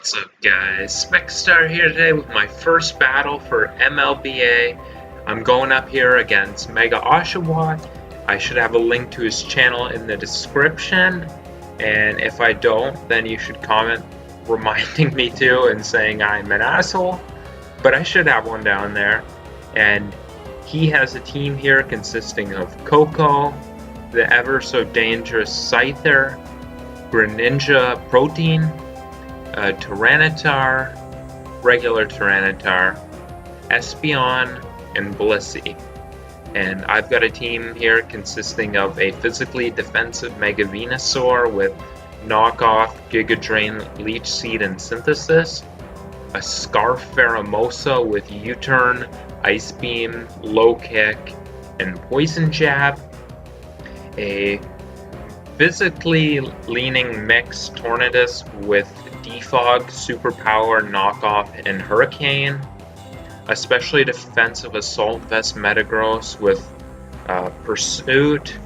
What's up, guys? Star here today with my first battle for MLBA. I'm going up here against Mega Oshawa. I should have a link to his channel in the description, and if I don't, then you should comment reminding me to and saying I'm an asshole, but I should have one down there. And he has a team here consisting of Coco, the ever so dangerous Scythe, Greninja Protein, Tyranitar, regular Tyranitar, Espeon, and Blissey. And I've got a team here consisting of a physically defensive Mega Venusaur with knockoff Giga Drain, Leech Seed, and Synthesis, a Scarf Pheromosa with U-Turn, Ice Beam, Low Kick, and Poison Jab, a physically leaning mix Tornadus with Defog, Superpower, Knockoff, and Hurricane, especially defensive Assault Vest Metagross with Pursuit,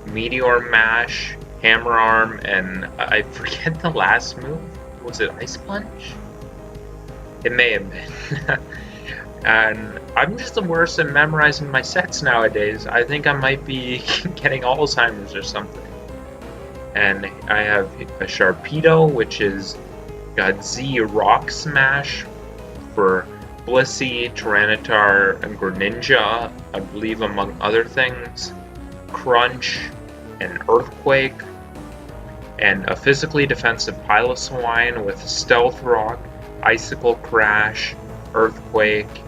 Meteor Mash, Hammer Arm, and I forget the last move. Was it Ice Punch? It may have been. And I'm just the worst at memorizing my sets nowadays. I think I might be getting Alzheimer's or something. And I have a Sharpedo, which is got Z Rock Smash for Blissey, Tyranitar, and Greninja, I believe, among other things, Crunch, and Earthquake, and a physically defensive Piloswine with Stealth Rock, Icicle Crash, Earthquake,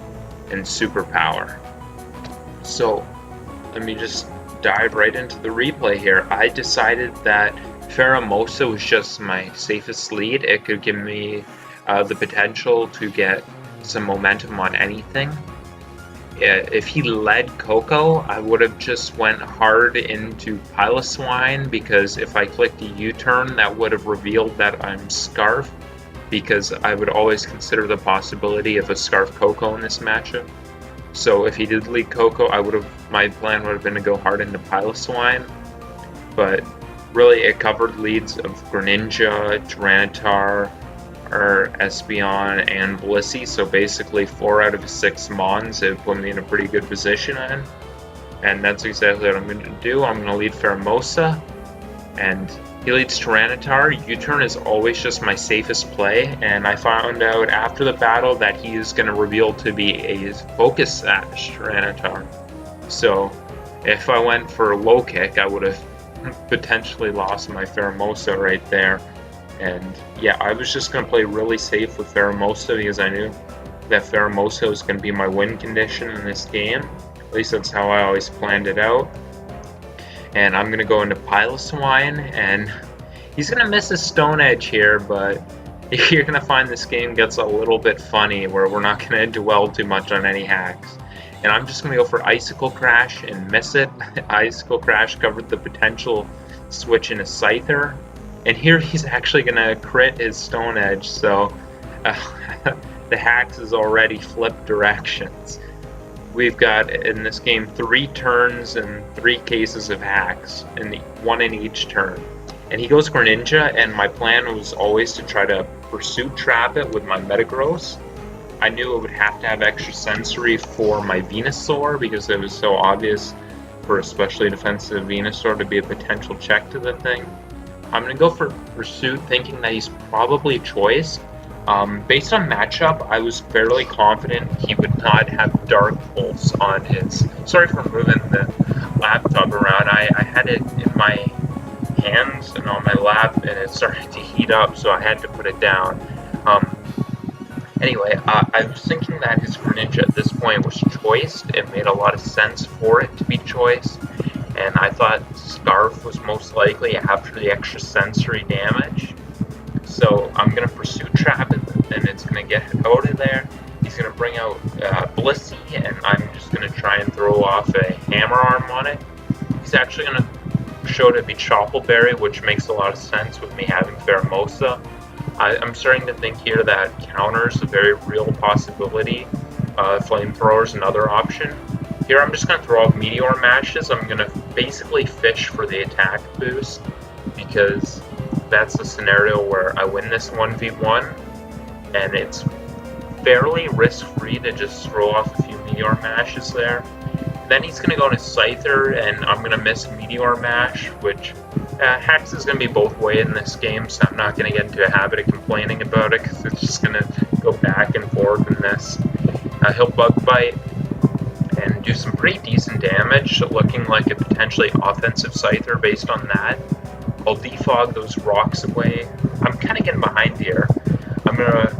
and Superpower. So, let me just dive right into the replay here. I decided that Pheromosa was just my safest lead. It could give me the potential to get some momentum on anything. If he led Coco, I would have just went hard into Piloswine, because if I clicked a U-turn, that would have revealed that I'm Scarf, because I would always consider the possibility of a Scarf Coco in this matchup. So if he did lead Coco, my plan would have been to go hard into Piloswine, but really it covered leads of Greninja, Tyranitar, Espeon, and Blissey, so basically 4 out of 6 Mons it put me in a pretty good position in, and that's exactly what I'm going to do. I'm going to lead Pheromosa, and he leads Tyranitar. U-turn is always just my safest play, and I found out after the battle that he is going to reveal to be a Focus Sash Tyranitar. So if I went for Low Kick, I would have potentially lost my Pheromosa right there. And yeah, I was just going to play really safe with Pheromosa because I knew that Pheromosa was going to be my win condition in this game. At least that's how I always planned it out. And I'm going to go into Piloswine, and he's going to miss his Stone Edge here, but you're going to find this game gets a little bit funny where we're not going to dwell too much on any hacks. And I'm just going to go for Icicle Crash and miss it. Icicle Crash covered the potential switch into Scyther. And here he's actually going to crit his Stone Edge, so the hacks is already flipped directions. We've got in this game 3 turns and 3 cases of hacks, and 1 in each turn. And he goes Greninja, and my plan was always to try to Pursuit Trap it with my Metagross. I knew it would have to have extra sensory for my Venusaur because it was so obvious for especially defensive Venusaur to be a potential check to the thing. I'm going to go for Pursuit, thinking that he's probably Choice. Based on matchup, I was fairly confident he would not have Dark Pulse on his... Sorry for moving the laptop around. I had it in my hands and on my lap, and it started to heat up, so I had to put it down. Anyway, I was thinking that his Greninja at this point was Choiced. It made a lot of sense for it to be Choiced, and I thought Scarf was most likely after the extra sensory damage. So I'm going to Pursuit Trap it, and it's going to get out of there. He's going to bring out Blissey, and I'm just going to try and throw off a Hammer Arm on it. He's actually going to show to be Choppleberry, which makes a lot of sense with me having Pheromosa. I'm starting to think here that Counter is a very real possibility. Flamethrower is another option. Here I'm just going to throw out Meteor Mashes. I'm going to basically fish for the attack boost, because that's a scenario where I win this 1v1, and it's fairly risk-free to just throw off a few Meteor Mashes there. Then he's going to go to Scyther, and I'm going to miss Meteor Mash, which Hex is going to be both ways in this game, so I'm not going to get into a habit of complaining about it, because it's just going to go back and forth in this. He'll Bug Bite and do some pretty decent damage, looking like a potentially offensive Scyther based on that. I'll defog those rocks away. I'm kind of getting behind here. I'm going to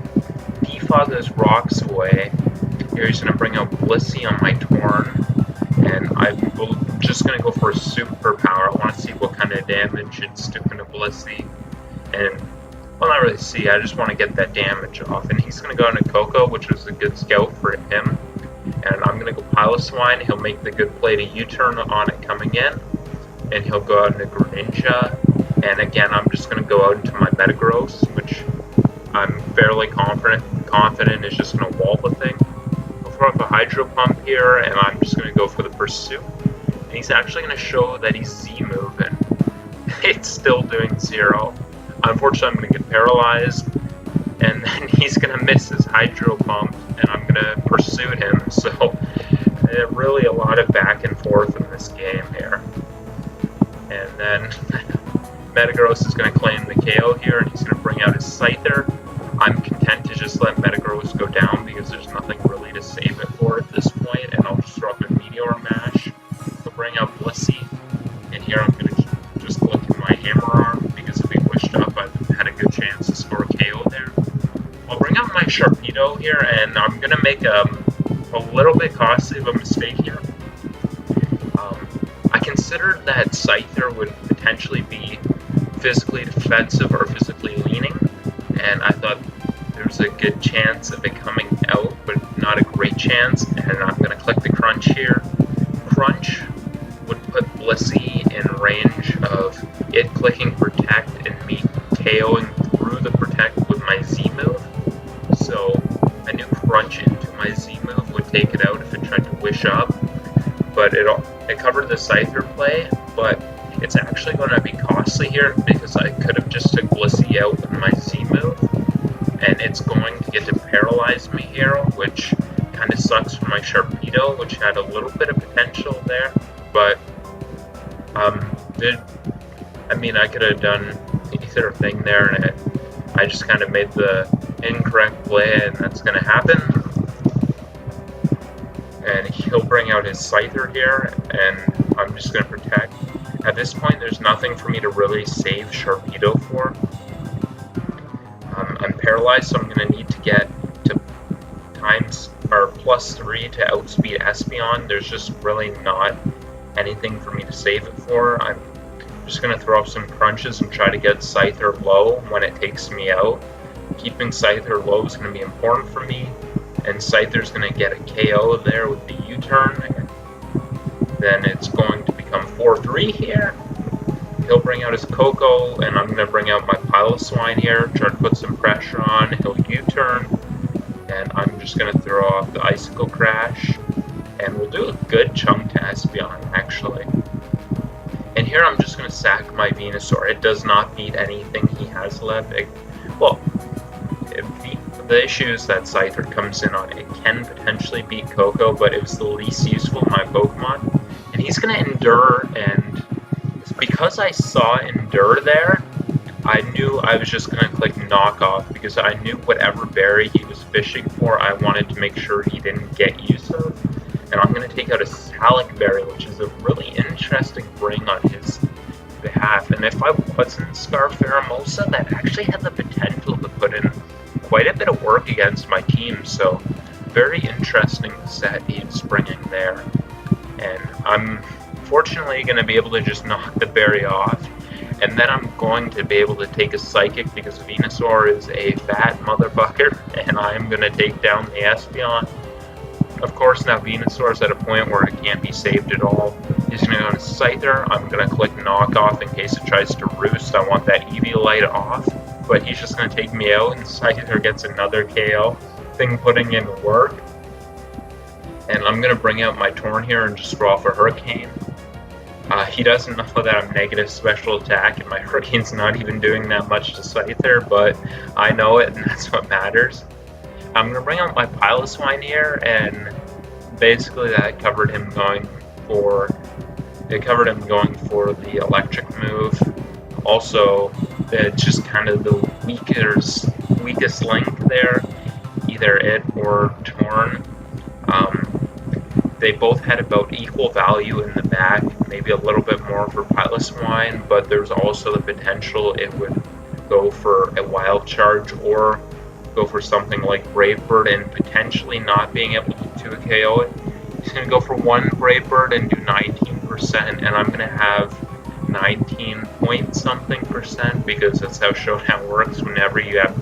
defog those rocks away. Here he's going to bring out Blissey on my Torn, and I'm just going to go for a superpower. I want to see what kind of damage it's doing to Blissey, and well, not really see, I just want to get that damage off. And he's going to go into Coco, which was a good scout for him. And I'm going to go Piloswine. He'll make the good play to U-turn on it coming in. And he'll go out into Greninja. And again, I'm just going to go out into my Metagross, which I'm fairly confident is just going to wall the thing. I'll throw up a Hydro Pump here, and I'm just going to go for the Pursuit. And he's actually going to show that he's Z-moving. It's still doing 0. Unfortunately, I'm going to get paralyzed, and then he's going to miss his Hydro Pump, and I'm going to pursue him. So, really a lot of back and forth in this game here. And then Metagross is going to claim the KO here, and he's going to bring out his Scyther. I'm content to just let Metagross go down because there's nothing really to save it for at this point, and I'll just throw up a Meteor Mash. He'll bring out Blissey, and here I'm going to just click my Hammer Arm, because if he wished up, I had a good chance to score a KO there. I'll bring out my Sharpedo here, and I'm going to make a little bit costly of a mistake here. I considered that Scyther would potentially be physically defensive or physically leaning, and I thought there was a good chance of it coming out, but not a great chance, and I'm going to click the Crunch here. Crunch would put Blissey in range of it clicking Protect and me KOing through the Protect with my Z move. So a new Crunch into my Z move would take it out if it tried to wish up. But it covered the Scyther play, but it's actually going to be costly here because I could have just took Blissey out with my Z move, and it's going to get to paralyze me here, which kind of sucks for my Sharpedo, which had a little bit of potential there. But I could have done either thing there, and I just kind of made the incorrect play, and that's going to happen. And he'll bring out his Scyther here, and I'm just going to Protect. At this point, there's nothing for me to really save Sharpedo for. I'm paralyzed, so I'm going to need to get to +3 to outspeed Espeon. There's just really not anything for me to save it for. I'm just going to throw up some crunches and try to get Scyther low when it takes me out. Keeping Scyther low is going to be important for me, and Scyther's going to get a KO there with the U-turn. Then it's going to become 4-3 here. He'll bring out his Coco, and I'm going to bring out my Piloswine here, try to put some pressure on. He'll U-turn, and I'm just going to throw off the Icicle Crash, and we'll do a good chunk to Espeon, actually. And here I'm just going to sack my Venusaur. It does not beat anything he has left. The issue is that Scyther comes in on. It can potentially beat Coco, but it was the least useful in my Pokemon. And he's going to Endure, and because I saw Endure there, I knew I was just going to click Knock Off, because I knew whatever berry he was fishing for, I wanted to make sure he didn't get use of. And I'm going to take out a Salic Berry, which is a really interesting bring on his behalf. And if I wasn't Scarferamosa, that actually had the potential to put in quite a bit of work against my team. So very interesting set he's bringing there. And I'm fortunately going to be able to just knock the berry off. And then I'm going to be able to take a Psychic, because Venusaur is a fat motherfucker, and I'm going to take down the Espeon. Of course, now Venusaur's at a point where it can't be saved at all. He's going to go to Scyther. I'm going to click Knock Off in case it tries to roost. I want that Eviolite off, but he's just going to take me out, and Scyther gets another KO. Thing putting in work. And I'm going to bring out my Torn here and just throw off a Hurricane. He doesn't know that I'm negative special attack, and my Hurricane's not even doing that much to Scythe, but I know it, and that's what matters. I'm going to bring out my Piloswine here, and basically that covered him going for the electric move. Also, it's just kind of the weakest link there, either it or Torn. They both had about equal value in the back, maybe a little bit more for Piloswine, but there's also the potential it would go for a wild charge or go for something like Brave Bird and potentially not being able to 2 KO it. He's going to go for one Brave Bird and do 19%, and I'm going to have 19 point something percent because that's how Showdown works. Whenever you have,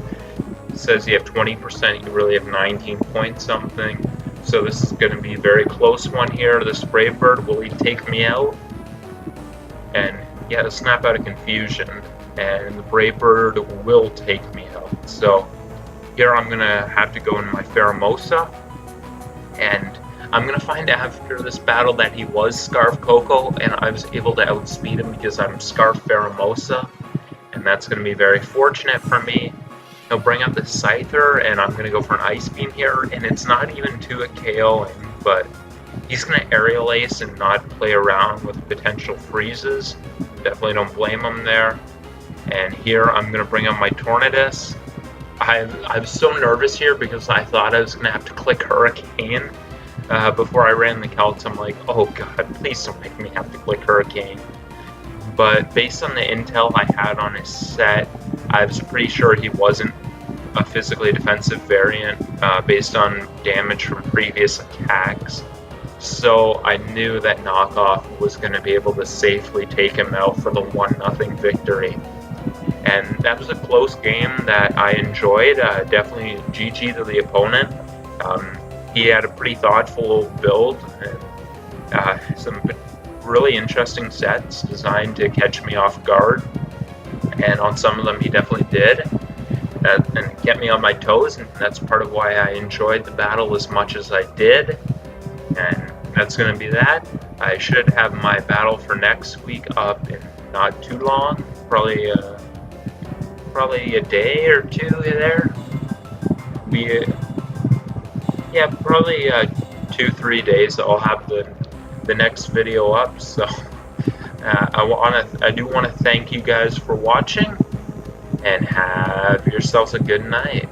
it says you have 20%, you really have 19 point something. So this is going to be a very close one here. This Brave Bird, will he take me out? And yeah, to snap out of confusion, and the Brave Bird will take me out. So here I'm going to have to go in my Pheromosa, and I'm going to find after this battle that he was Scarf Coco, and I was able to outspeed him because I'm Scarf Pheromosa, and that's going to be very fortunate for me. He'll bring up the Scyther, and I'm going to go for an Ice Beam here, and it's not even to a KOing, but he's going to Aerial Ace and not play around with potential freezes. Definitely don't blame him there. And here I'm going to bring up my Tornadus. I was so nervous here because I thought I was going to have to click Hurricane before I ran the calcs. I'm like, oh god, please don't make me have to click Hurricane. But based on the intel I had on his set, I was pretty sure he wasn't a physically defensive variant based on damage from previous attacks. So I knew that Knockoff was going to be able to safely take him out for the 1-0 victory. And that was a close game that I enjoyed. Definitely GG to the opponent. He had a pretty thoughtful build and some really interesting sets designed to catch me off guard. And on some of them he definitely did. And get me on my toes, and that's part of why I enjoyed the battle as much as I did. And that's going to be that. I should have my battle for next week up in not too long. Probably a day or two there. Probably 2-3 days I'll have the next video up. So I do want to thank you guys for watching, and have yourselves a good night.